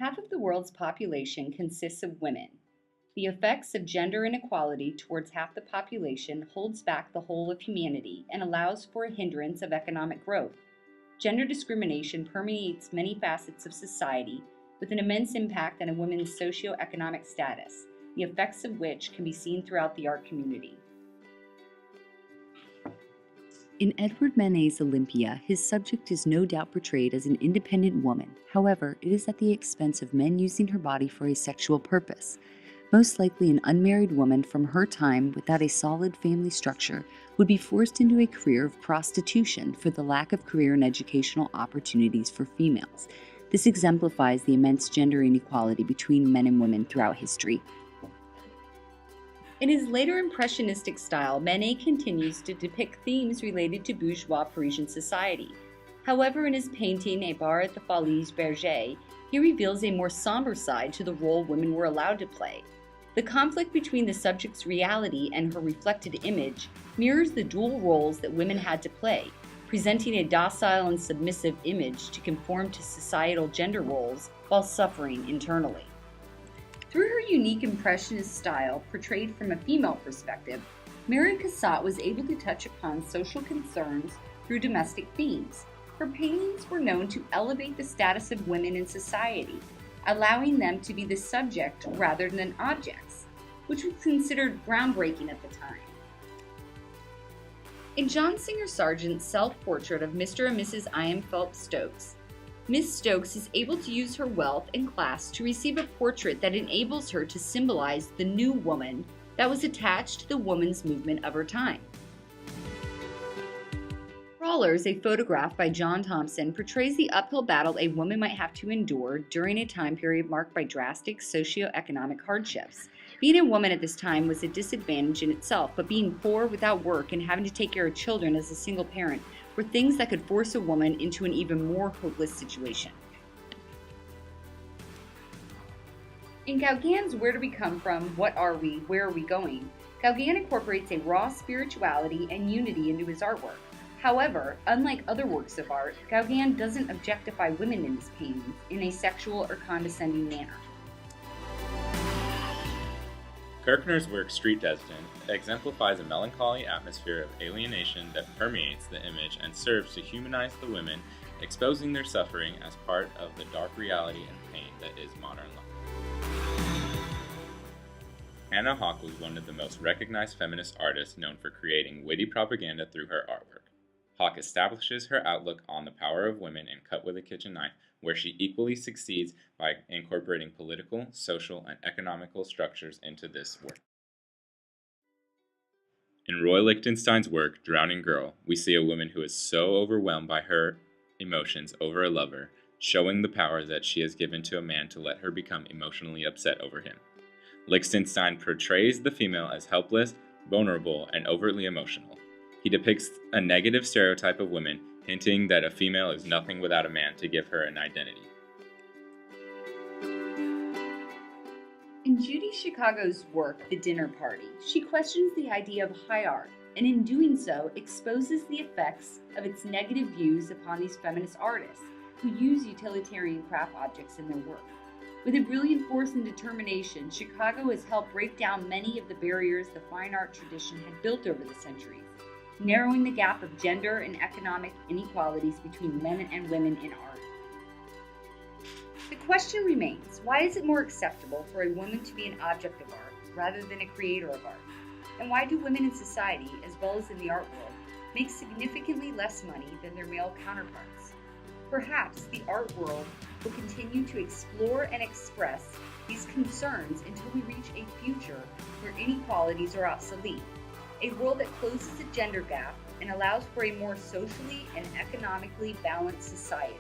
Half of the world's population consists of women. The effects of gender inequality towards half the population holds back the whole of humanity and allows for a hindrance of economic growth. Gender discrimination permeates many facets of society with an immense impact on a woman's socioeconomic status, the effects of which can be seen throughout the art community. In Edward Manet's Olympia, his subject is no doubt portrayed as an independent woman. However, it is at the expense of men using her body for a sexual purpose. Most likely an unmarried woman from her time without a solid family structure would be forced into a career of prostitution for the lack of career and educational opportunities for females. This exemplifies the immense gender inequality between men and women throughout history. In his later Impressionistic style, Manet continues to depict themes related to bourgeois Parisian society. However, in his painting A Bar at the Folies Bergère, he reveals a more somber side to the role women were allowed to play. The conflict between the subject's reality and her reflected image mirrors the dual roles that women had to play, presenting a docile and submissive image to conform to societal gender roles while suffering internally. Through her unique Impressionist style, portrayed from a female perspective, Mary Cassatt was able to touch upon social concerns through domestic themes. Her paintings were known to elevate the status of women in society, allowing them to be the subject rather than objects, which was considered groundbreaking at the time. In John Singer Sargent's self-portrait of Mr. and Mrs. I.M. Phelps Stokes, Miss Stokes is able to use her wealth and class to receive a portrait that enables her to symbolize the new woman that was attached to the women's movement of her time. Crawlers, a photograph by John Thompson, portrays the uphill battle a woman might have to endure during a time period marked by drastic socioeconomic hardships. Being a woman at this time was a disadvantage in itself, but being poor, without work, and having to take care of children as a single parent were things that could force a woman into an even more hopeless situation. In Gauguin's Where Do We Come From? What Are We? Where Are We Going? Gauguin incorporates a raw spirituality and unity into his artwork. However, unlike other works of art, Gauguin doesn't objectify women in his paintings in a sexual or condescending manner. Kirchner's work Street Dresden exemplifies a melancholy atmosphere of alienation that permeates the image and serves to humanize the women, exposing their suffering as part of the dark reality and pain that is modern life. Anna Hawke was one of the most recognized feminist artists known for creating witty propaganda through her artwork. Hawke establishes her outlook on the power of women in Cut with a Kitchen Knife, where she equally succeeds by incorporating political, social, and economical structures into this work. In Roy Lichtenstein's work, Drowning Girl, we see a woman who is so overwhelmed by her emotions over a lover, showing the power that she has given to a man to let her become emotionally upset over him. Lichtenstein portrays the female as helpless, vulnerable, and overtly emotional. He depicts a negative stereotype of women, hinting that a female is nothing without a man to give her an identity. In Judy Chicago's work, The Dinner Party, she questions the idea of high art, and in doing so exposes the effects of its negative views upon these feminist artists who use utilitarian craft objects in their work. With a brilliant force and determination, Chicago has helped break down many of the barriers the fine art tradition had built over the centuries, narrowing the gap of gender and economic inequalities between men and women in art. The question remains, why is it more acceptable for a woman to be an object of art rather than a creator of art? And why do women in society, as well as in the art world, make significantly less money than their male counterparts? Perhaps the art world will continue to explore and express these concerns until we reach a future where inequalities are obsolete, a world that closes the gender gap and allows for a more socially and economically balanced society.